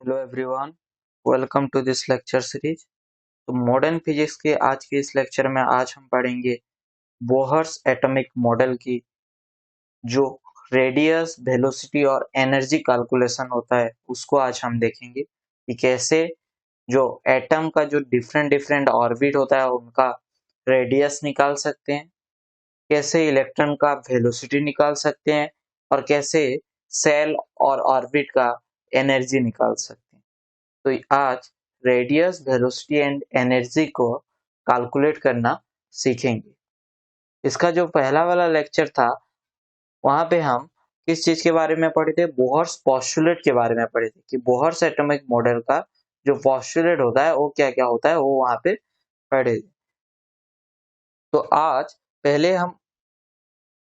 Hello everyone, welcome to this lecture series. तो modern physics के आज के इस लेक्चर में आज हम पढ़ेंगे बोहर्स एटॉमिक मॉडल की, जो रेडियस, वेलोसिटी और एनर्जी कैलकुलेशन होता है उसको आज हम देखेंगे कि कैसे जो एटम का जो डिफरेंट डिफरेंट ऑर्बिट होता है उनका रेडियस निकाल सकते हैं, कैसे इलेक्ट्रॉन का वेलोसिटी निकाल सकते हैं और कैसे सेल और ऑर्बिट का एनर्जी निकाल सकते हैं। तो आज रेडियस, वेलोसिटी एंड एनर्जी को कैलकुलेट करना सीखेंगे। इसका जो पहला वाला लेक्चर था वहां पे हम किस चीज के बारे में पढ़े थे? बोहर्स पोस्टुलेट के बारे में पढ़े थे कि बोहर्स एटॉमिक मॉडल का जो पोस्टुलेट होता है वो क्या क्या होता है, वो वहां पे पढ़े थे। तो आज पहले हम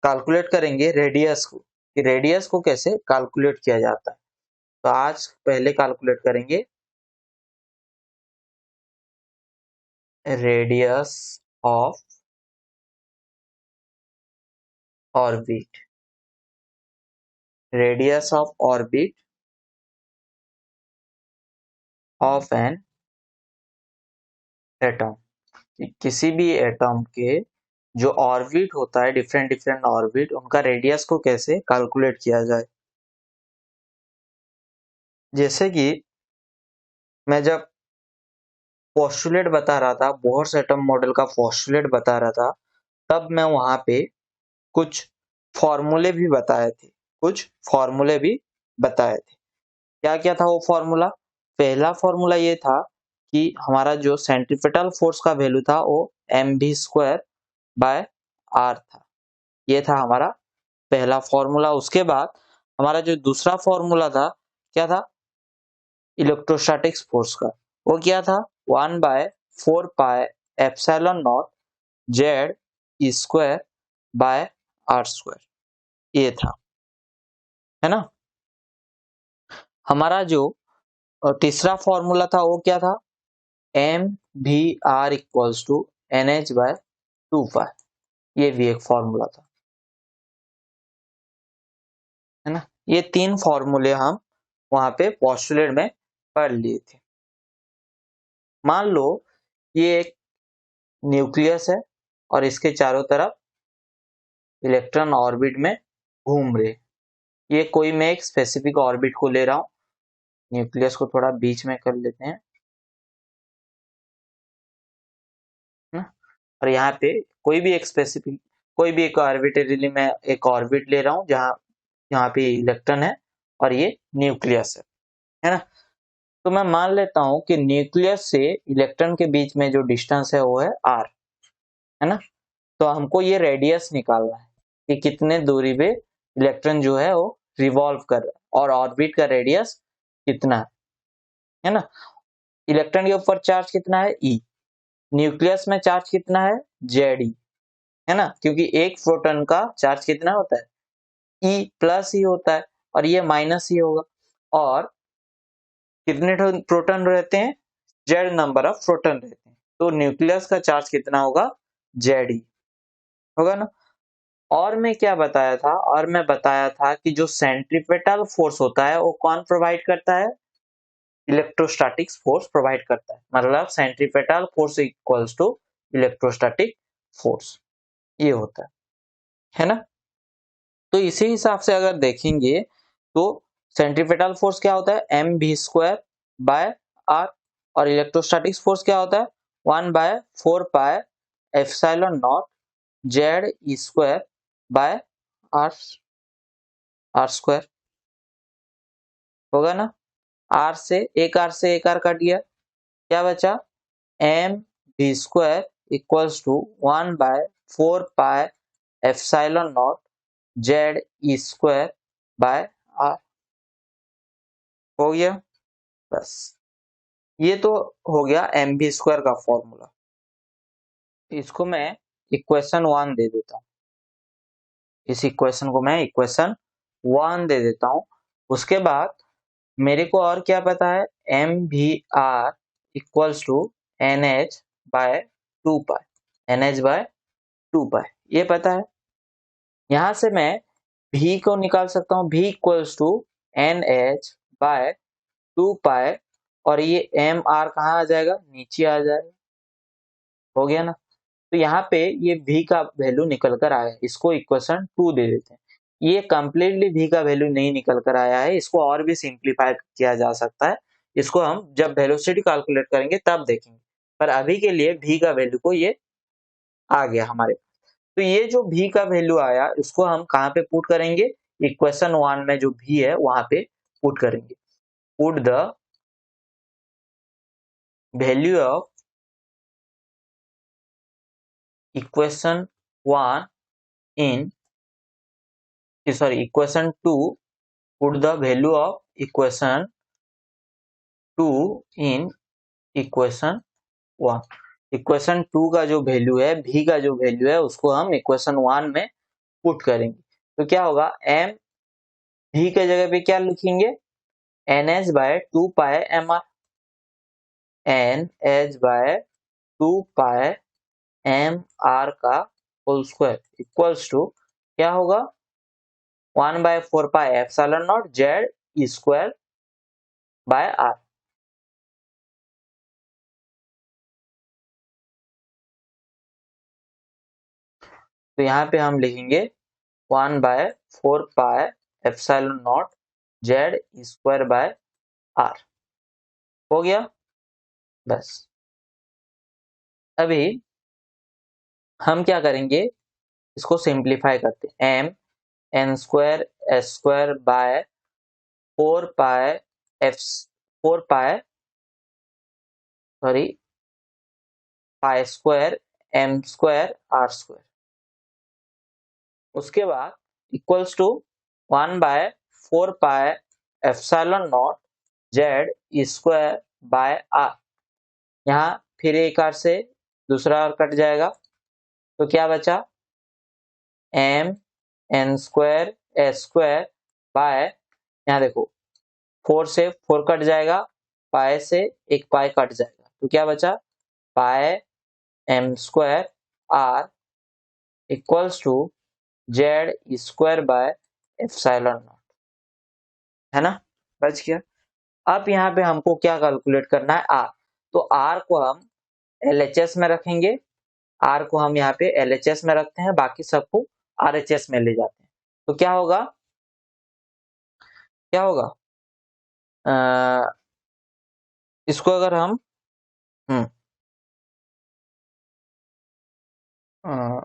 कैलकुलेट करेंगे रेडियस को, कि रेडियस को कैसे कैलकुलेट किया जाता है। तो आज पहले कैलकुलेट करेंगे radius of orbit, radius of orbit of an atom. किसी भी एटम के जो ऑर्बिट होता है, डिफरेंट डिफरेंट ऑर्बिट, उनका रेडियस को कैसे कैलकुलेट किया जाए। जैसे कि मैं जब पोस्टुलेट बता रहा था, बोहर्स एटम मॉडल का पोस्टुलेट बता रहा था, तब मैं वहां पे कुछ फॉर्मूले भी बताए थे, क्या क्या था वो फॉर्मूला? पहला फॉर्मूला ये था कि हमारा जो सेंट्रीपिटल फोर्स का वैल्यू था वो mv² बाय आर था। ये था हमारा पहला फॉर्मूला। उसके बाद हमारा जो दूसरा फॉर्मूला था, क्या था? इलेक्ट्रोस्टैटिक्स फोर्स का। वो क्या था? 1/4πε0 Z square by R square, ये था, है ना। हमारा जो तीसरा फॉर्मूला था वो क्या था? mvr इक्वल्स टू nh/2π, ये भी एक फॉर्मूला था, है ना। ये तीन फॉर्मूले हम वहां पे पोस्टुलेट में पढ़ लिए थे। मान लो ये एक न्यूक्लियस है और इसके चारों तरफ इलेक्ट्रॉन ऑर्बिट में घूम रहे। ये कोई मैं एक स्पेसिफिक ऑर्बिट को ले रहा हूं, न्यूक्लियस को थोड़ा बीच में कर लेते हैं, है ना। और यहाँ पे कोई भी एक स्पेसिफिक, कोई भी एक ऑर्बिटरी में एक ऑर्बिट ले रहा हूं जहां यहाँ पे इलेक्ट्रॉन है और ये न्यूक्लियस है ना। तो मैं मान लेता हूं कि न्यूक्लियस से इलेक्ट्रॉन के बीच में जो डिस्टेंस है वो है r, है ना। तो हमको ये रेडियस निकालना है कि कितने दूरी पे इलेक्ट्रॉन जो है वो रिवॉल्व कर रहा है और ऑर्बिट का रेडियस कितना है ना। इलेक्ट्रॉन के ऊपर चार्ज कितना है? E। न्यूक्लियस में चार्ज कितना है? Ze, है ना, क्योंकि एक प्रोटॉन का चार्ज कितना होता है? E+ ही होता है और ये माइनस ही होगा। और कितने प्रोटॉन रहते हैं? Z नंबर ऑफ प्रोटॉन रहते हैं। तो न्यूक्लियस का चार्ज कितना होगा? Ze होगा ना। और मैं क्या बताया था? और मैं बताया था कि जो सेंट्रीपेटल फोर्स होता है वो कौन प्रोवाइड करता है? इलेक्ट्रोस्टैटिक्स फोर्स प्रोवाइड करता है। मतलब centripetal force equals to electrostatic force, ये होता है ना। तो इसी हिसाब से अगर देखेंगे तो सेंट्रीपेटल फोर्स क्या होता है? mv² by R. और इलेक्ट्रोस्टैटिक्स फोर्स क्या होता है? 1/4πε0 Z square by R, R square होगा ना। आर से एक आर काट गया, क्या बचा? mv² equals to 1/4πε0 Z square by R, हो गया। बस, ये तो हो गया mv² का फॉर्मूला। इसको मैं इक्वेशन 1 दे देता हूँ, इस इक्वेशन को मैं इक्वेशन 1 दे देता हूँ। उसके बाद मेरे को और क्या पता है? mvr equals to nh/2π, nh/2π, ये पता है। यहां से मैं v को निकाल सकता हूँ, v इक्वल्स टू nh/2π 2 पाई और ये एम आर कहाँ आ जाएगा, नीचे आ जाएगा। हो गया ना। तो यहाँ पे ये v का वैल्यू निकल कर आया, इसको इक्वेशन 2 दे देते हैं। ये कंप्लीटली v का वैल्यू नहीं निकल कर आया है, इसको और भी सिंप्लीफाई किया जा सकता है। इसको हम जब वेलोसिटी कैलकुलेट करेंगे तब देखेंगे, पर अभी के लिए v का वैल्यू को ये आ गया हमारे। तो ये जो v का वैल्यू आया इसको हम कहाँ पे पुट करेंगे, इक्वेशन 1 में जो v है वहां पे पुट करेंगे। Put the value of equation 1 in equation 2, put the value of equation 2 in equation 1। Equation 2 का जो वैल्यू है, v का जो वैल्यू है उसको हम इक्वेशन 1 में पुट करेंगे। तो क्या होगा, m v के जगह पे क्या लिखेंगे, nh by 2 pi M R, nh by 2 pi M R का होल स्क्वायर इक्वल्स टू क्या होगा, 1 by 4 pi epsilon naught Z square by R. तो यहाँ पे हम लिखेंगे 1 by 4 pi epsilon naught Z square by R. हो गया बस। अभी हम क्या करेंगे, इसको सिंप्लीफाई करते हैं। M N square S square by 4 pi F 4 pi sorry pi square M square R square. उसके बाद equals to 1 by 4 pi epsilon naught Z square by R. यहाँ फिर एक आर से दूसरा आर कट जाएगा, तो क्या बचा, M N square S square by, यहाँ देखो 4 से 4 कट जाएगा, पाई से एक पाई कट जाएगा, तो क्या बचा, pi M square R equals to Z square by epsilon naught, है ना, बच गया। अब यहाँ पे हमको क्या कैलकुलेट करना है, आर। तो आर को हम एलएचएस में रखेंगे, आर को हम यहाँ पे एलएचएस में रखते हैं, बाकी सबको आरएचएस में ले जाते हैं। तो क्या होगा, क्या होगा, इसको अगर हम अ,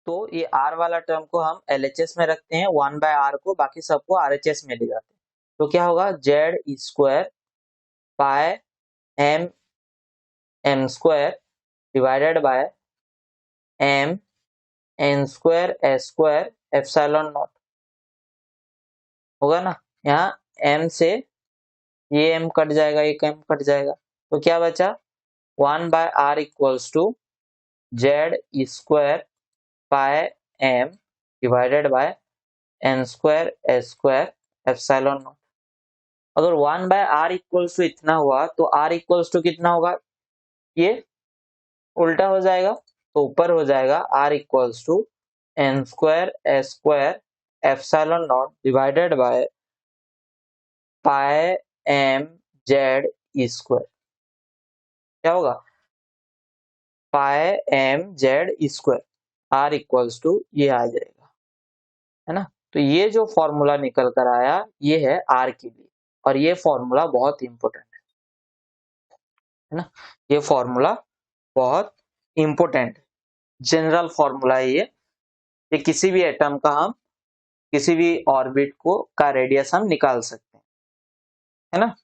तो ये आर वाला टर्म को हम एलएचएस में रखते हैं, 1 बाय आर को, बाकी सबको आरएचएस में ले जाते हैं। तो क्या होगा, Z square pi M M square divided by M N square S square epsilon naught, होगा ना। यहाँ एम से ये एम कट जाएगा, एक एम कट जाएगा, तो क्या बचा, 1 by R equals to Z square pi M divided by N square S square epsilon naught. अगर 1 बाय आर इक्वल्स टू इतना हुआ तो आर इक्वल्स टू कितना होगा, ये उल्टा हो जाएगा, तो ऊपर हो जाएगा R equals to N square S square epsilon naught divided by pi M Z square. क्या होगा, pi M Z square, R equals to ये आ जाएगा, है ना। तो ये जो फॉर्मूला निकल कर आया ये है आर के लिए, और ये फॉर्मूला बहुत इंपॉर्टेंट है ना। ये फॉर्मूला बहुत इंपॉर्टेंट जनरल फॉर्मूला है ये किसी भी एटम का हम किसी भी ऑर्बिट को का रेडियस हम निकाल सकते हैं, है ना।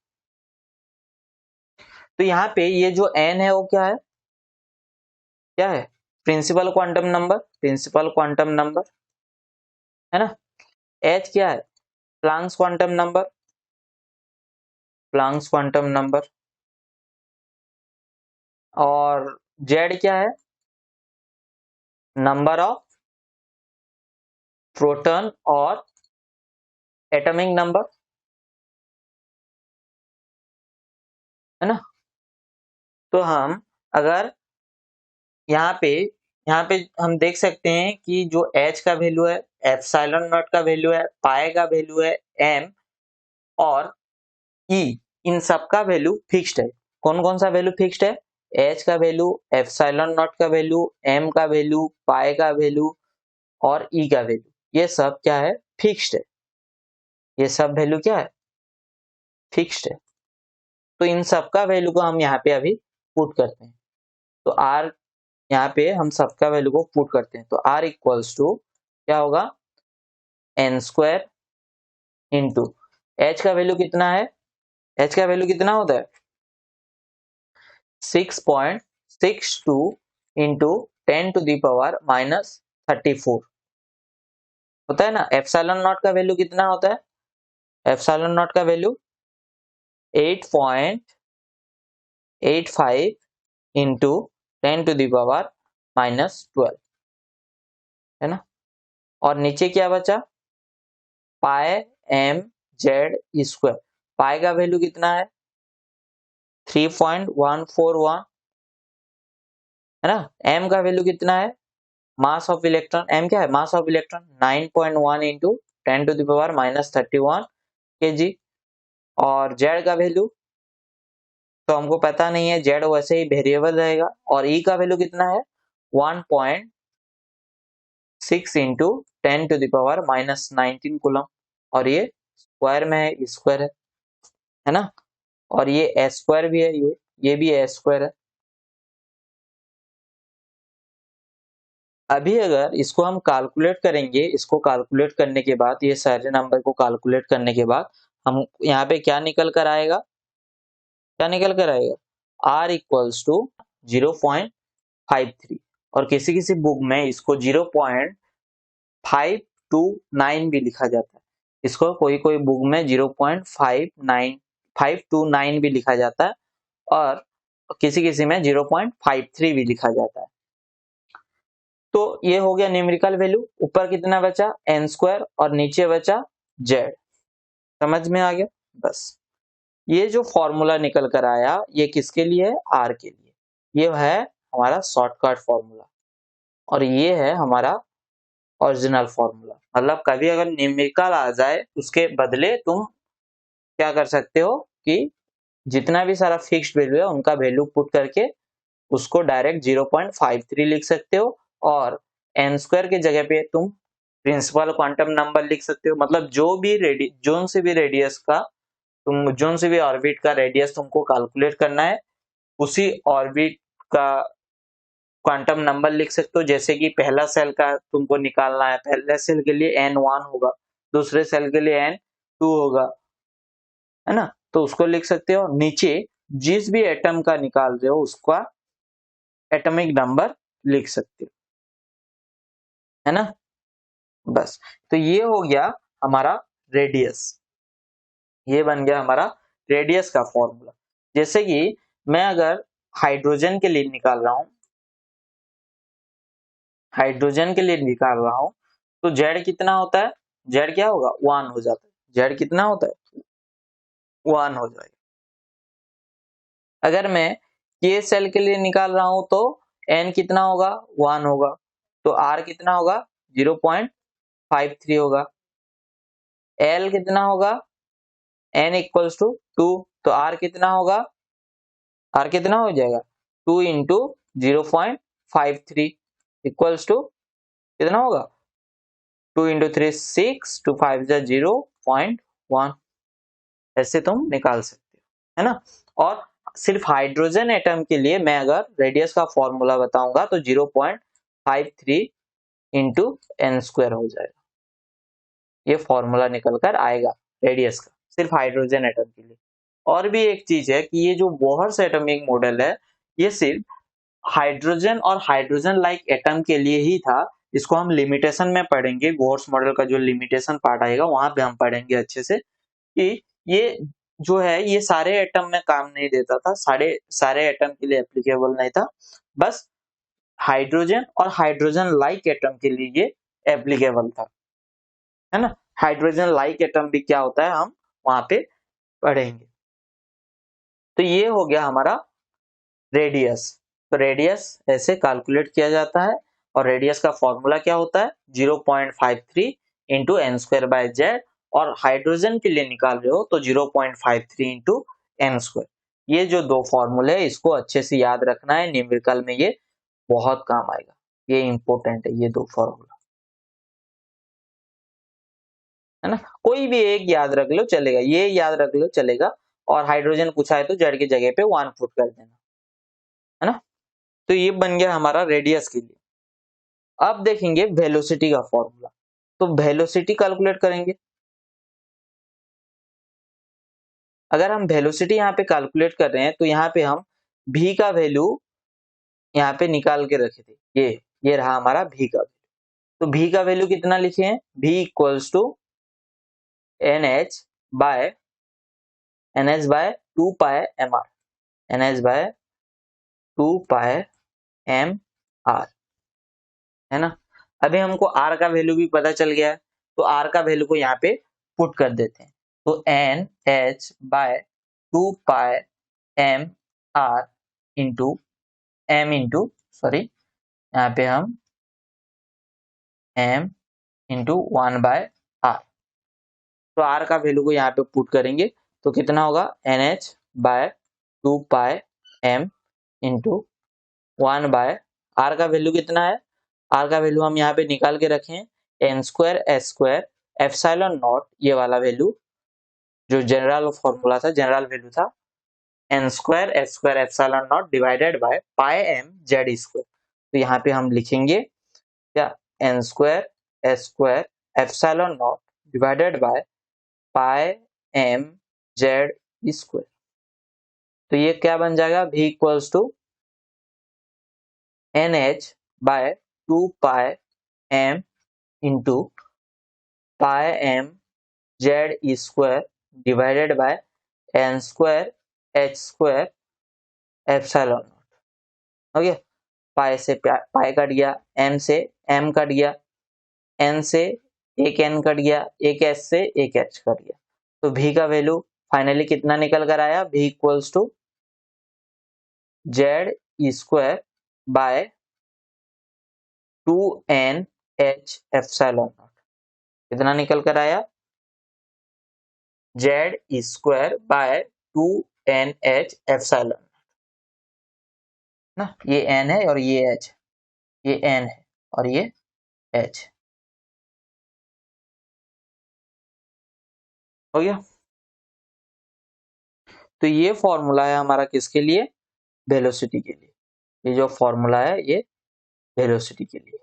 तो यहाँ पे ये जो n है वो क्या है, क्या है, principal quantum number, principal quantum number, है ना। h क्या है, Planck's quantum number, Planck's quantum number. और z क्या है, नंबर ऑफ प्रोटॉन और एटॉमिक नंबर, है ना। तो हम अगर यहाँ पे यहाँ पे हम देख सकते हैं कि जो h का वैल्यू है, एप्सिलॉन नॉट का वैल्यू है, पाई का वैल्यू है, m और e, इन सब का वैल्यू फिक्स्ड है। कौन कौन सा वैल्यू फिक्स्ड है? h का वैल्यू, एप्सिलॉन नॉट का वैल्यू, m का वैल्यू, पाई का वैल्यू और e का वैल्यू, ये सब क्या है? फिक्स्ड है। ये सब वैल्यू क्या है? फिक्स्ड है। तो इन सब का वैल्यू को हम यहाँ पे अभी पुट करते हैं। तो r, यहाँ पे हम सबका वैल्यू को पुट करते हैं। तो r इक्वल्स टू क्या होगा? n स्क्वायर इंटू h का वैल्यू कितना है? h का वैल्यू कितना होता है? 6.62 इंटू 10⁻⁻34 होता है ना। एप्सिलॉन नॉट का वैल्यू कितना होता है? एप्सिलॉन नॉट का वैल्यू 8.85 इंटू 10⁻⁻12 है ना। और नीचे क्या बचा? Pi M Z square. पाई का वैल्यू कितना है? 3.141 है ना। एम का वैल्यू कितना है? मास ऑफ इलेक्ट्रॉन, एम क्या है? Mass of electron 9.1 into 10⁻⁻31 kg। और जेड का वैल्यू तो हमको पता नहीं है, जेड वैसे ही वेरिएबल रहेगा। और ई का वैल्यू कितना है? 1.6 इंटू 10⁻⁻19 कूलम। और ये स्क्वायर में है, स्क्वायर है ना। और ये एस स्क्वायर भी है, ये भी एस स्क्वायर है। अभी अगर इसको हम कैलकुलेट करेंगे, इसको कैलकुलेट करने के बाद, ये सारे नंबर को कैलकुलेट करने के बाद हम यहाँ पे क्या निकल कर आएगा? क्या निकल कर आएगा? R equals to 0.53। और किसी किसी बुक में इसको 0.529 भी लिखा जाता है। इसको कोई कोई बुक में 0.59529 भी लिखा जाता है और किसी किसी में 0.53 भी लिखा जाता है। तो ये हो गया न्यूमेरिकल वैल्यू। ऊपर कितना बचा? n स्क्वायर और नीचे बचा z। समझ में आ गया? बस ये जो फॉर्मूला निकल कर आया, ये किसके लिए है? r के लिए। ये है हमारा शॉर्टकट फॉर्मूला और ये है हमारा ओरिजिनल फॉर्मूला। मतलब कभी अगर न्यूमेरिकल आ जाए, उसके बदले तुम क्या कर सकते हो कि जितना भी सारा फिक्स्ड वैल्यू है उनका वैल्यू पुट करके उसको डायरेक्ट 0.53 लिख सकते हो। और n स्क्वायर के जगह पे तुम प्रिंसिपल क्वांटम नंबर लिख सकते हो। मतलब जोन से भी रेडियस का, तुम जोन से भी ऑर्बिट का रेडियस तुमको कैलकुलेट करना है, उसी ऑर्बिट का क्वांटम नंबर लिख सकते हो। जैसे कि पहला सेल का तुमको निकालना है, पहले सेल के लिए n1 होगा, दूसरे सेल के लिए n2 होगा, है ना। तो उसको लिख सकते हो। नीचे जिस भी एटम का निकाल रहे हो उसका एटॉमिक नंबर लिख सकते हो, है ना। बस तो ये हो गया हमारा रेडियस। ये बन गया हमारा रेडियस का फॉर्मूला। जैसे कि मैं अगर हाइड्रोजन के लिए निकाल रहा हूं, हाइड्रोजन के लिए निकाल रहा हूं, तो जेड कितना होता है? जेड क्या होगा? 1 हो जाता है। जेड कितना होता है? 1 हो जाएगा। अगर मैं के सेल के लिए निकाल रहा हूं तो एन कितना होगा? 1 होगा। तो आर कितना होगा? 0.53 होगा। एल कितना होगा? N equals to 2। तो आर कितना होगा? आर कितना हो जाएगा? 2 इंटू 0.53 इक्वल्स टू कितना होगा? 2 इंटू 3 6, 2 5 0.1। ऐसे तुम निकाल सकते हो, है ना। और सिर्फ हाइड्रोजन एटम के लिए मैं अगर रेडियस का फॉर्मूला बताऊंगा तो 0.53 इंटू एन स्क्वायर हो जाएगा। ये फॉर्मूला निकल कर आएगा रेडियस का, सिर्फ हाइड्रोजन एटम के लिए। और भी एक चीज है कि ये जो बोहर्स एटॉमिक मॉडल है, ये सिर्फ हाइड्रोजन और हाइड्रोजन लाइक एटम के लिए ही था। इसको हम लिमिटेशन में पढ़ेंगे, बोहर्स मॉडल का जो लिमिटेशन पार्ट आएगा वहां पे हम पढ़ेंगे अच्छे से कि ये जो है ये सारे एटम में काम नहीं देता था, सारे एटम के लिए एप्लीकेबल नहीं था। बस हाइड्रोजन और हाइड्रोजन लाइक एटम के लिए ये एप्लीकेबल था, है ना। हाइड्रोजन लाइक एटम भी क्या होता है हम वहां पे पढ़ेंगे। तो ये हो गया हमारा रेडियस। तो रेडियस ऐसे कैलकुलेट किया जाता है। और रेडियस का फॉर्मूला क्या होता है 0.53 into n square by z, और हाइड्रोजन के लिए निकाल रहे हो तो 0.53 इंटू एन स्क्वायर। ये जो दो फॉर्मूले है इसको अच्छे से याद रखना है, न्यूमेरिकल में ये बहुत काम आएगा, ये इंपॉर्टेंट है ये दो फॉर्मूला, है ना। कोई भी एक याद रख लो चलेगा, ये याद रख लो चलेगा, और हाइड्रोजन पूछा है तो जेड की जगह पे 1 पुट कर देना, है ना। तो ये बन गया हमारा रेडियस के लिए। अब देखेंगे वेलोसिटी का फॉर्मूला, तो वेलोसिटी कैलकुलेट करेंगे। अगर हम वेलोसिटी यहाँ पे कैलकुलेट कर रहे हैं तो यहाँ पे हम v का वैल्यू यहाँ पे निकाल के रखे थे, ये रहा हमारा v का वैल्यू। तो v का वैल्यू कितना लिखे हैं, v equals to nh by 2 pi mr, nh by 2 pi mr, है ना। अभी हमको r का वैल्यू भी पता चल गया है, तो r का वैल्यू को यहाँ पे पुट कर देते हैं। तो nh by 2 pi mr into sorry यहाँ पे हम m इंटू 1 बाय r, तो r का वैल्यू को यहाँ पे पुट करेंगे तो कितना होगा nh by 2 pi m into 1 bye r का वैल्यू कितना है, r का वैल्यू हम यहाँ पे निकाल के रखे हैं n square S square epsilon naught, ये वाला वैल्यू जो जनरल फॉर्मूला था, जनरल वैल्यू था n square S square epsilon naught divided by pi m z square. तो यहाँ पे हम लिखेंगे क्या, n square S square epsilon naught divided by pi m z square. तो ये क्या बन जाएगा, v equals to nh by 2 pi m into pi m z square divided by n square h square epsilon naught. Okay, pi से pi cut गया, m से m cut गया, n से एक n कट गया, एक h से एक h कट गया, तो v का वैल्यू फाइनली कितना निकल कर आया, v equals to Z square by 2nh epsilon naught, कितना निकल कर आया Z square by 2nh epsilon ना, ये n है और ये h, ये n है और ये h, हो गया। तो ये फॉर्मूला है हमारा किसके लिए, वेलोसिटी के लिए, ये जो फॉर्मूला है ये वेलोसिटी के लिए,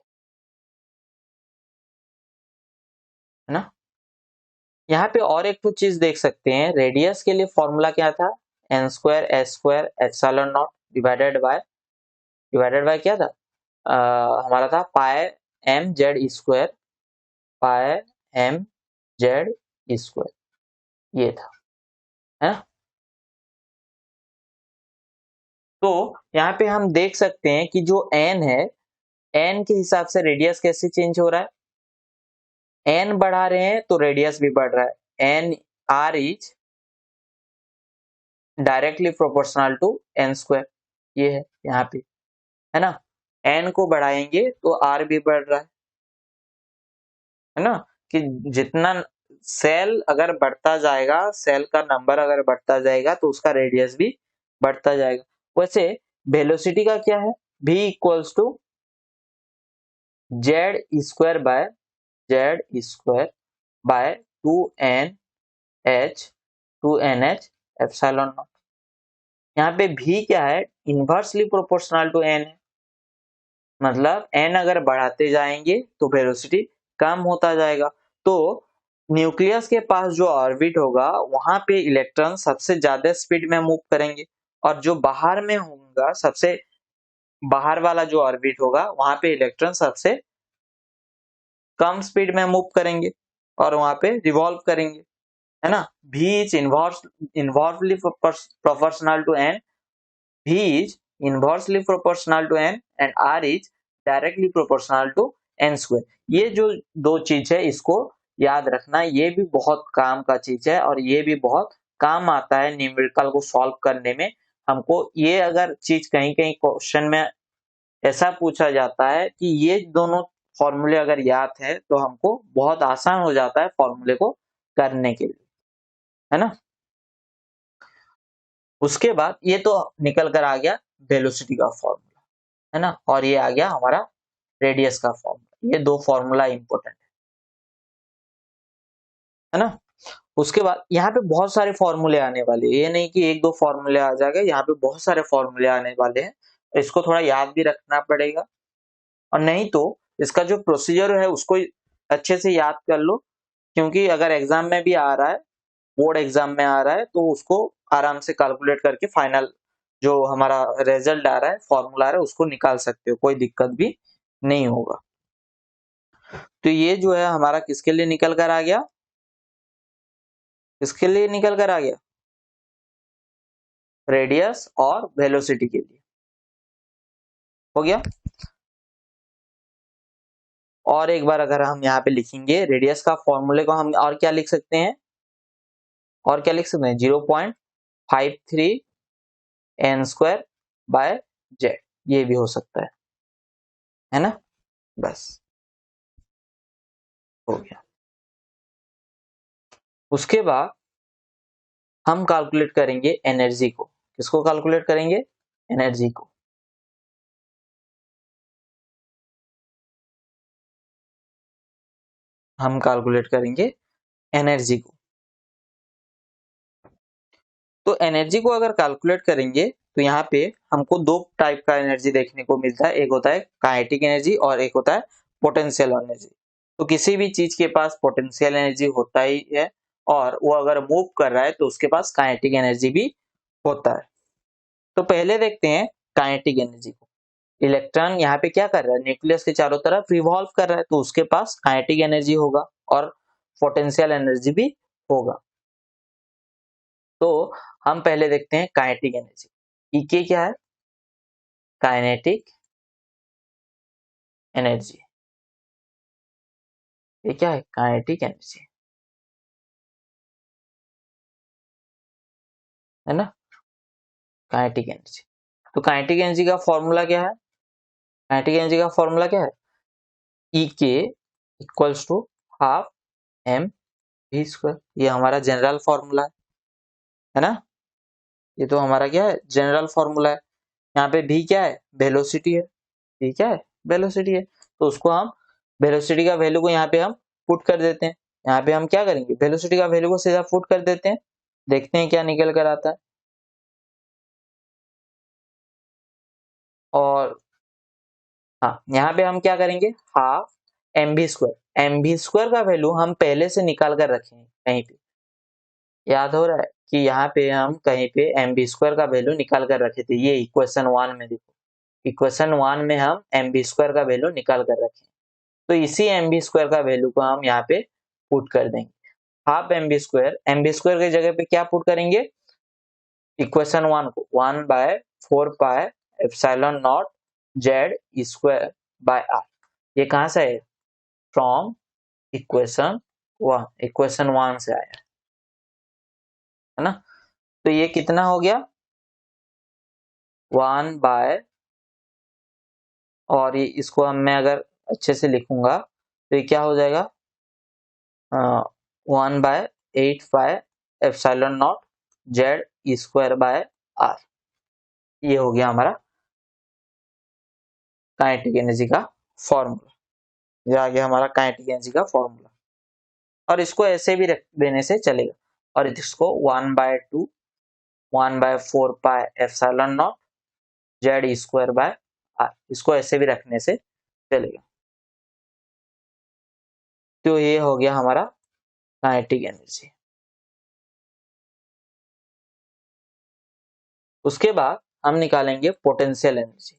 है ना। यहाँ पे और एक तो चीज देख सकते हैं, रेडियस के लिए फॉर्मूला क्या था, n square S square epsilon naught divided bye क्या था, हमारा था पाई m जेड स्क्वायर, पाई m जेड स्क्वायर, ये था, है ना। तो यहाँ पे हम देख सकते हैं कि जो n है, n के हिसाब से रेडियस कैसे चेंज हो रहा है, n बढ़ा रहे हैं तो रेडियस भी बढ़ रहा है, n r is directly proportional to n square, ये है यहाँ पे, है ना। n को बढ़ाएंगे तो r भी बढ़ रहा है ना, कि जितना सेल अगर बढ़ता जाएगा, सेल का नंबर अगर बढ़ता जाएगा तो उसका रेडियस भी बढ़ता जाएगा। वैसे वेलोसिटी का क्या है, v equals to Z square by 2nh epsilon naught. यहाँ पे v क्या है, इनवर्सली प्रोपोर्शनल टू n है, मतलब n अगर बढ़ाते जाएंगे तो वेलोसिटी कम होता जाएगा। तो न्यूक्लियस के पास जो ऑर्बिट होगा वहां पे इलेक्ट्रॉन सबसे ज्यादा स्पीड में मूव करेंगे, और जो बाहर में होगा सबसे बाहर वाला जो ऑर्बिट होगा वहां पे इलेक्ट्रॉन सबसे कम स्पीड में मूव करेंगे और वहां पे रिवॉल्व करेंगे, है ना। v is inversely proportional to n, v is inversely proportional to n and r is directly proportional to n square. ये जो दो चीज है इसको याद रखना, ये भी बहुत काम का चीज है और ये भी बहुत काम आता है न्यूमेरिकल को सॉल्व करने में। हमको ये अगर चीज कहीं कहीं क्वेश्चन में ऐसा पूछा जाता है कि ये दोनों फॉर्मूले अगर याद है तो हमको बहुत आसान हो जाता है फॉर्मूले को करने के लिए, है ना। उसके बाद ये तो निकल कर आ गया वेलोसिटी का फॉर्मूला, है ना, और ये आ गया हमारा रेडियस का फॉर्मूला। ये दो फॉर्मूला इंपॉर्टेंट है ना। उसके बाद यहाँ पे बहुत सारे फॉर्मूले आने वाले हैं, ये नहीं कि एक दो फॉर्मूले आ जाएगा, यहाँ पे बहुत सारे फॉर्मूले आने वाले हैं, इसको थोड़ा याद भी रखना पड़ेगा। और नहीं तो इसका जो प्रोसीजर है उसको अच्छे से याद कर लो, क्योंकि अगर एग्जाम में भी आ रहा है, बोर्ड एग्जाम में आ रहा है, तो उसको आराम से कैलकुलेट करके फाइनल जो हमारा रिजल्ट आ रहा है, फॉर्मूला आ रहा है, उसको निकाल सकते हो, कोई दिक्कत भी नहीं होगा। तो ये जो है हमारा किसके लिए निकल कर आ गया, किसके लिए निकल कर आ गया, रेडियस और वेलोसिटी के लिए, हो गया। और एक बार अगर हम यहाँ पे लिखेंगे रेडियस का फॉर्मूले को, हम और क्या लिख सकते हैं, और क्या लिख सकते हैं, 0.53 n स्क्वायर बाय जेड, ये भी हो सकता है ना। बस हो गया। उसके बाद हम कैलकुलेट करेंगे एनर्जी को, किसको कैलकुलेट करेंगे, एनर्जी को। हम कैलकुलेट करेंगे एनर्जी को। तो एनर्जी को अगर कैलकुलेट करेंगे तो यहाँ पे हमको दो टाइप का एनर्जी देखने को मिलता है, एक होता है काइनेटिक एनर्जी और एक होता है पोटेंशियल एनर्जी। तो किसी भी चीज के पास पोटेंशियल एनर्जी होता ही है, और वो अगर मूव कर रहा है तो उसके पास काइनेटिक एनर्जी भी होता है। तो पहले देखते हैं काइनेटिक एनर्जी को। इलेक्ट्रॉन यहाँ पे क्या कर रहा है, न्यूक्लियस के चारों तरफ रिवॉल्व कर रहा है, तो उसके पास काइनेटिक एनर्जी होगा और पोटेंशियल एनर्जी भी होगा। तो हम पहले देखते हैं काइनेटिक एनर्जी। ईके क्या है, काइनेटिक एनर्जी। ये क्या है, काइनेटिक एनर्जी, है ना, काइनेटिक एनर्जी। तो काइनेटिक एनर्जी का फॉर्मूला क्या है, काइनेटिक एनर्जी का फॉर्मूला क्या है, e k equals to half m v square. ये हमारा जनरल फॉर्मूला है ना, ये तो हमारा क्या है, जनरल फॉर्मूला है। यहाँ पे भी क्या है, वेलोसिटी है, भी क्या है, वेलोसिटी है। तो उसको हम वेलोसिटी का वैल्यू को यहाँ पे हम पुट कर देते हैं। यहाँ पे हम क्या करेंगे, वेलोसिटी का वैल्यू को सीधा पुट कर देते हैं, देखते हैं क्या निकल कर आता है। और हाँ, यहाँ पे हम क्या करेंगे, half m b square, m b square का वैल्यू हम पहले से निकाल कर रखेंगे कहीं पे, याद हो रहा है कि यहाँ पे हम कहीं पे एम बी स्क्वायर का वैल्यू निकाल कर रखे थे, ये इक्वेशन 1 में देखो, इक्वेशन 1 में हम एम बी स्क्वायर का वैल्यू निकाल कर रखे, तो इसी एम बी स्क्वायर का वैल्यू को हम यहाँ पे पुट कर देंगे। हाफ एम बी स्क्वायर की जगह पे क्या पुट करेंगे, इक्वेशन 1 को 1/4 pi epsilon naught Z square by are. ये कहाँ से है, फ्रॉम इक्वेशन 1, इक्वेशन 1 से आया है ना। तो ये कितना हो गया, 1 बाय, और ये इसको हम मैं अगर अच्छे से लिखूंगा तो ये क्या हो जाएगा, 1/8 pi epsilon naught Z square by are. ये हो गया हमारा काइनेटिक एनर्जी का फॉर्मूला, ये आ गया हमारा काइनेटिक एनर्जी का फॉर्मूला। और इसको ऐसे भी रख देने से चलेगा, और इसको 1/2 1/4 pi epsilon naught Z square by r, इसको ऐसे भी रखने से चलेगा। तो ये हो गया हमारा काइनेटिक एनर्जी। उसके बाद हम निकालेंगे potential energy,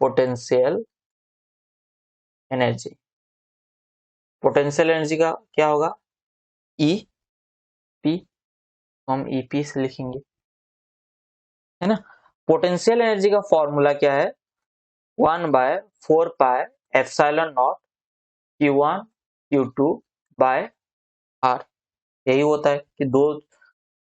potential energy. Potential energy का क्या होगा, ई पी, हम ई पी से लिखेंगे, है ना। पोटेंशियल एनर्जी का फॉर्मूला क्या है, 1/4 pi epsilon naught Q1 Q2 by r. यही होता है कि दो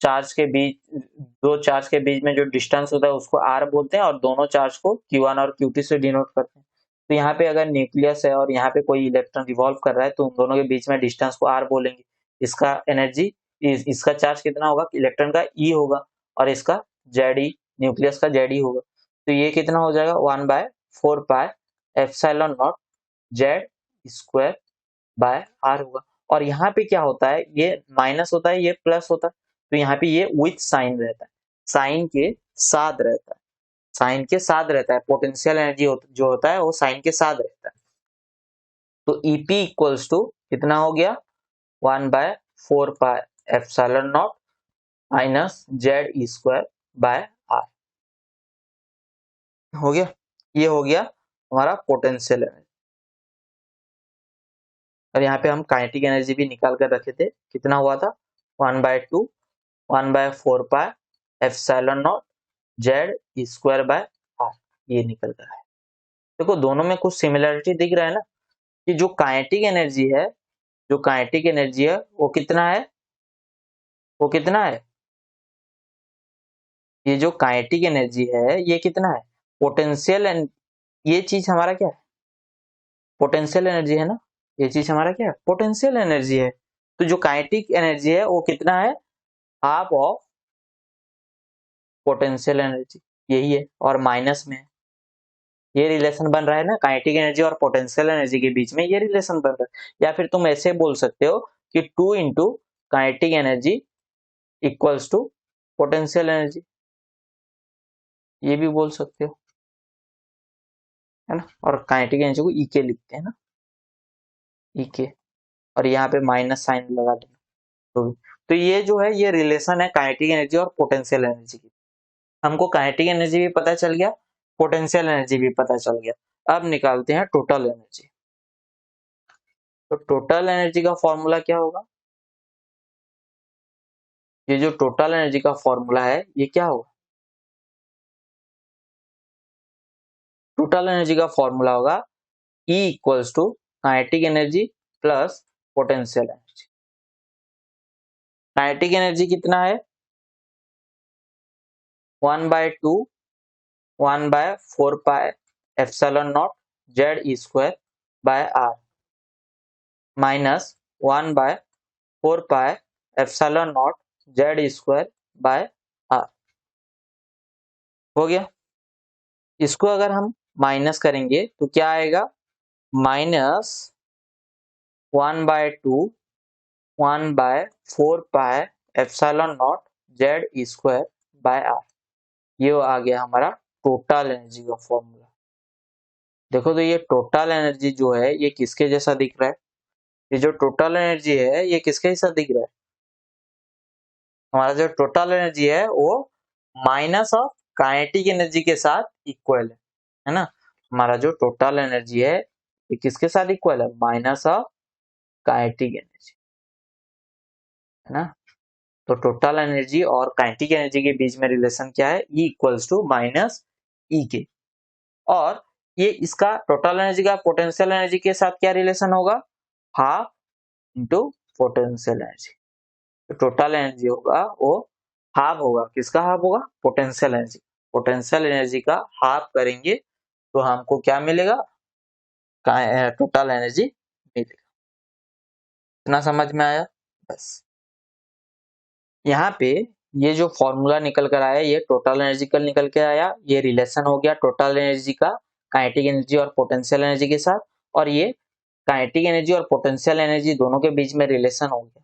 चार्ज के बीच, दो चार्ज के बीच में जो डिस्टेंस होता है उसको आर बोलते हैं और दोनों चार्ज को Q1 और Q2 से डिनोट करते हैं। तो यहाँ पे अगर न्यूक्लियस है और यहाँ पे कोई इलेक्ट्रॉन रिवॉल्व कर रहा है तो उन दोनों के बीच में डिस्टेंस को आर बोलेंगे। इसका एनर्जी, इसका चार्ज कितना होगा, इलेक्ट्रॉन का ई होगा और इसका जेड ई, न्यूक्लियस का जेड ई होगा। तो ये कितना हो जाएगा, 1/4πε0 जेड स्क्वायर बाय आर होगा। और यहाँ पे क्या होता है, ये माइनस होता है, ये प्लस होता है, तो यहाँ पे ये विथ साइन रहता है, साइन के साथ रहता है, साइन के साथ रहता है। पोटेंशियल एनर्जी जो होता है वो साइन के साथ रहता है। तो ईपी इक्वल्स टू कितना हो गया, 1/4πε0 minus Z square by R हो गया। ये हो गया हमारा पोटेंशियल एनर्जी। और यहाँ पे हम काइनेटिक एनर्जी भी निकाल कर रखे थे, कितना हुआ था, 1/4πε0 जेड स्क्वायर बाय आर, ये निकल कर है। देखो दोनों में कुछ सिमिलरिटी दिख रहा है ना, कि जो काइनेटिक एनर्जी है, जो काइनेटिक एनर्जी है वो कितना है, वो कितना है, ये जो काइनेटिक एनर्जी है ये कितना है, पोटेंशियल, ये चीज हमारा क्या है, पोटेंशियल एनर्जी है ना, ये चीज हमारा क्या है, पोटेंशियल एनर्जी है। तो जो काइनेटिक एनर्जी है वो कितना है, हाफ ऑफ पोटेंशियल एनर्जी, यही है, और माइनस में है। ये रिलेशन बन रहा है ना, काइनेटिक एनर्जी और पोटेंशियल एनर्जी के बीच में ये रिलेशन बन रहा है। या फिर तुम ऐसे बोल सकते हो कि 2 into kinetic energy equals to potential energy, ये भी बोल सकते हो, है ना। और काइनेटिक एनर्जी को ई के लिखते हैं ना, ई के, और यहाँ पे माइनस साइन लगा देना तो ये जो है ये रिलेशन है काइनेटिक एनर्जी और पोटेंशियल एनर्जी की। हमको काइनेटिक एनर्जी भी पता चल गया, पोटेंशियल एनर्जी भी पता चल गया। अब निकालते हैं टोटल एनर्जी। तो टोटल एनर्जी का फॉर्मूला क्या होगा, ये जो टोटल एनर्जी का फॉर्मूला है ये क्या होगा, टोटल एनर्जी का फॉर्मूला होगा E equals to kinetic energy plus potential energy. Kinetic energy कितना है, 1/4πε0 Z square by R minus 1/4πε0 Z square by R हो गया। इसको अगर हम माइनस करेंगे तो क्या आएगा, minus 1/4πε0 Z square by are, ये आ गया हमारा टोटल एनर्जी का फॉर्मूला। देखो तो ये टोटल एनर्जी जो है ये किसके जैसा दिख रहा है, ये जो टोटल एनर्जी है ये किसके जैसा दिख रहा है, हमारा जो टोटल एनर्जी है वो माइनस ऑफ काइनेटिक एनर्जी के साथ इक्वल है ना। हमारा जो टोटल एनर्जी है ये किसके साथ इक्वल है, माइनस ऑफ काइनेटिक एनर्जी, है ना। तो टोटल एनर्जी और काइनेटिक एनर्जी के बीच में रिलेशन क्या है, E इक्वल्स टू माइनस ई के। और ये इसका टोटल एनर्जी का पोटेंशियल एनर्जी के साथ क्या रिलेशन होगा, हाफ इंटू पोटेंशियल एनर्जी। तो टोटल एनर्जी होगा वो हाफ होगा, किसका हाफ होगा, पोटेंशियल एनर्जी। पोटेंशियल एनर्जी का हाफ करेंगे तो हमको क्या मिलेगा, टोटल एनर्जी मिलेगा। इतना समझ में आया, बस। यहाँ पे ये जो फॉर्मूला निकल कर आया ये टोटल एनर्जी का निकल के आया, ये रिलेशन हो गया टोटल एनर्जी का काइनेटिक एनर्जी और पोटेंशियल एनर्जी के साथ, और ये काइनेटिक एनर्जी और पोटेंशियल एनर्जी दोनों के बीच में रिलेशन हो गया,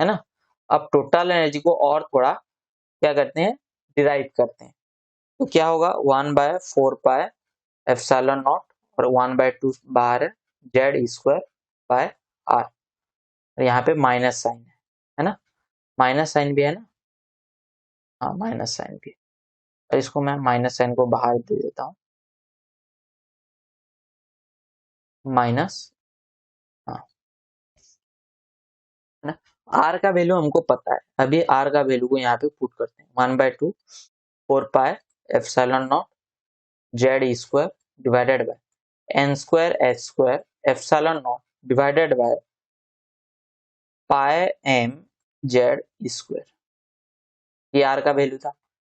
है ना। अब टोटल एनर्जी को और थोड़ा क्या करते हैं, डिराइव करते हैं। तो क्या होगा, 1/4πε0 और 1/2 बाहर है, जेड स्क्वायर बाय आर, यहाँ पे माइनस साइन है ना, माइनस साइन भी है ना, हाँ माइनस साइन भी है, और इसको मैं माइनस साइन को बाहर दे देता हूँ, माइनस, हाँ, है ना। आर का वैल्यू हमको पता है, अभी आर का वैल्यू को यहाँ पे पुट करते हैं, 1/2 4πε0 Z square divided by N square H square ε0 divided by pi M Z square, ये आर का वैल्यू था,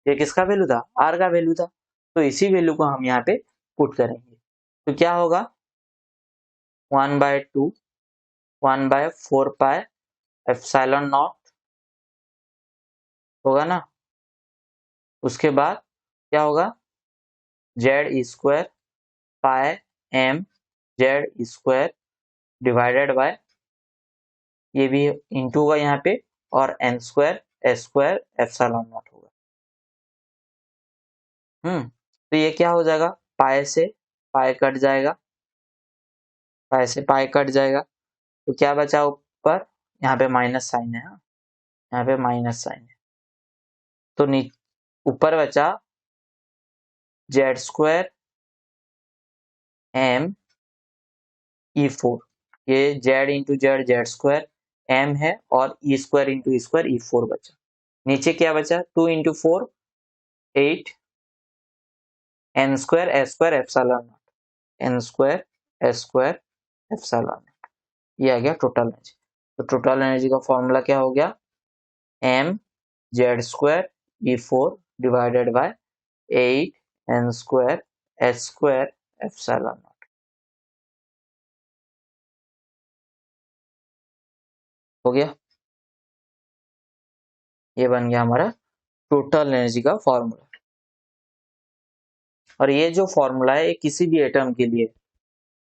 ये किसका वैल्यू था, आर का वैल्यू था। तो इसी वैल्यू को हम यहाँ पे पुट करेंगे, तो क्या होगा 1/2 1/4 पाई एप्सिलॉन नॉट होगा ना। उसके बाद क्या होगा Z square pi M Z square divided by, ये भी इंटू होगा यहाँ पे, और n square S square epsilon naught होगा। तो ये क्या हो जाएगा, पाई से पाई कट जाएगा, पाई से पाई कट जाएगा, तो क्या बचा ऊपर, यहाँ पे माइनस साइन है, यहाँ पे माइनस साइन है, तो ऊपर बचा Z square M E four, ये Z into Z Z square M है, और E square into E square E four बचा। नीचे क्या बचा 2 इंटू 4 8 N square S square epsilon naught, N square S square epsilon naught, ये आ गया टोटल एनर्जी। तो टोटल एनर्जी का फॉर्मूला क्या हो गया, M Z square E four divided by 8 N square S square epsilon not. हो गया, ये बन गया हमारा टोटल एनर्जी का फॉर्मूला। और ये जो फॉर्मूला है किसी भी एटम के लिए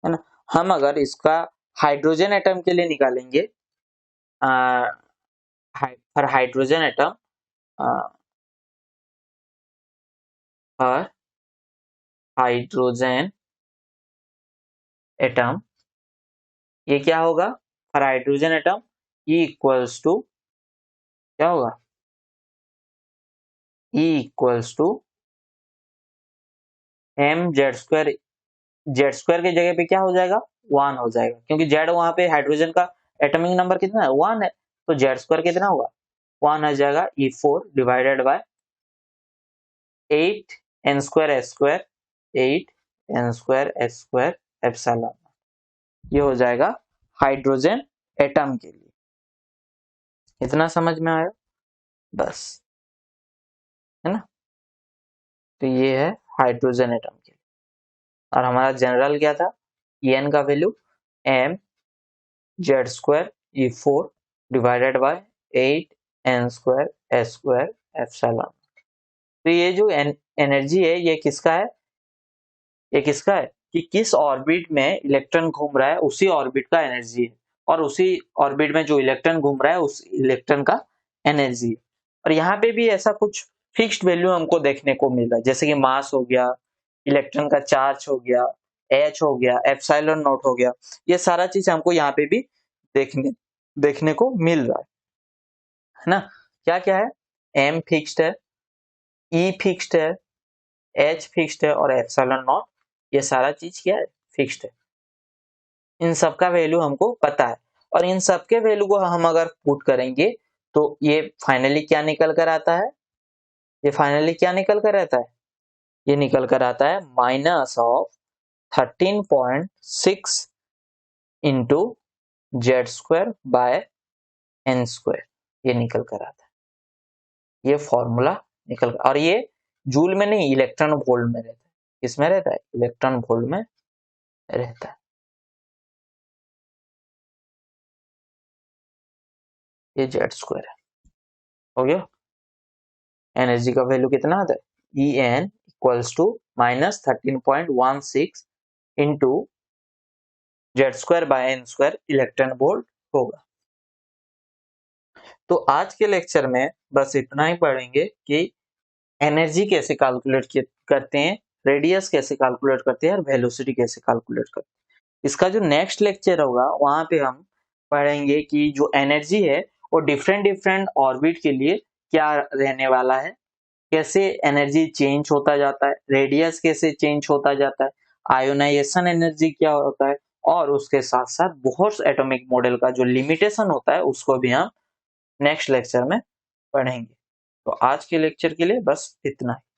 है ना, हम अगर इसका हाइड्रोजन एटम के लिए निकालेंगे, for hydrogen atom, for hydrogen atom, ये क्या होगा, for hydrogen atom E equals to क्या होगा, E equals to m Z square, z square की जगह पे क्या हो जाएगा 1 हो जाएगा, क्योंकि जेड वहां पे हाइड्रोजन का एटॉमिक नंबर कितना है 1 है, तो जेड स्क्वायर कितना होगा 1 आ जाएगा, E4 divided by 8 N square S square 8 N square S square epsilon, ये हो जाएगा हाइड्रोजन एटम के लिए। इतना समझ में आया बस, है ना। तो ये है हाइड्रोजन एटम के लिए, और हमारा जनरल क्या था, En का value m z square E4 divided by 8 N square S square epsilon. तो ये जो एनर्जी है ये किसका है, ये किसका है कि किस ऑर्बिट में इलेक्ट्रॉन घूम रहा है उसी ऑर्बिट का एनर्जी है, और उसी ऑर्बिट में जो इलेक्ट्रॉन घूम रहा है उस इलेक्ट्रॉन का एनर्जी है। और यहाँ पे भी ऐसा कुछ फिक्स्ड वैल्यू हमको देखने को मिल रहा है, जैसे कि मास हो गया, इलेक्ट्रॉन का चार्ज हो गया, एच हो गया, एप्सिलॉन नॉट हो गया, ये सारा चीज हमको यहाँ पे भी देखने को मिल रहा है ना। क्या क्या है, एम फिक्स्ड है, ई फिक्स्ड है, एच फिक्स्ड है, और एप्सिलॉन नॉट, ये सारा चीज क्या है फिक्स्ड है। इन सब का वैल्यू हमको पता है, और इन सब के वैल्यू को हम अगर पुट करेंगे तो ये फाइनली क्या निकल कर आता है, ये फाइनली क्या निकल कर आता है, ये निकल कर आता है minus of 13.6 into z square by N square, ये निकल कर आता है, ये फॉर्मूला निकल कर, और ये जूल में नहीं इलेक्ट्रॉन वोल्ट में रहता है, किसमें रहता है इलेक्ट्रॉन वोल्ट में रहता है। ये जेड स्क्वायर है, हो गया। एनर्जी का वैल्यू कितना आता है e n equals to minus 13.16 into z square by N square electron volt होगा। तो आज के लेक्चर में बस इतना ही पढ़ेंगे कि एनर्जी कैसे कैलकुलेट करते हैं, रेडियस कैसे कैलकुलेट करते हैं, और वेलोसिटी कैसे कैलकुलेट करते हैं। इसका जो नेक्स्ट लेक्चर होगा वहां पे हम पढ़ेंगे कि जो एनर्जी है वो डिफरेंट डिफरेंट ऑर्बिट के लिए क्या रहने वाला है, कैसे एनर्जी चेंज होता जाता है, रेडियस कैसे चेंज होता जाता है, आयोनाइजेशन एनर्जी क्या होता है, और उसके साथ साथ बोहर्स एटॉमिक मॉडल का जो लिमिटेशन होता है उसको भी हम नेक्स्ट लेक्चर में पढ़ेंगे। तो आज के लेक्चर के लिए बस इतना ही।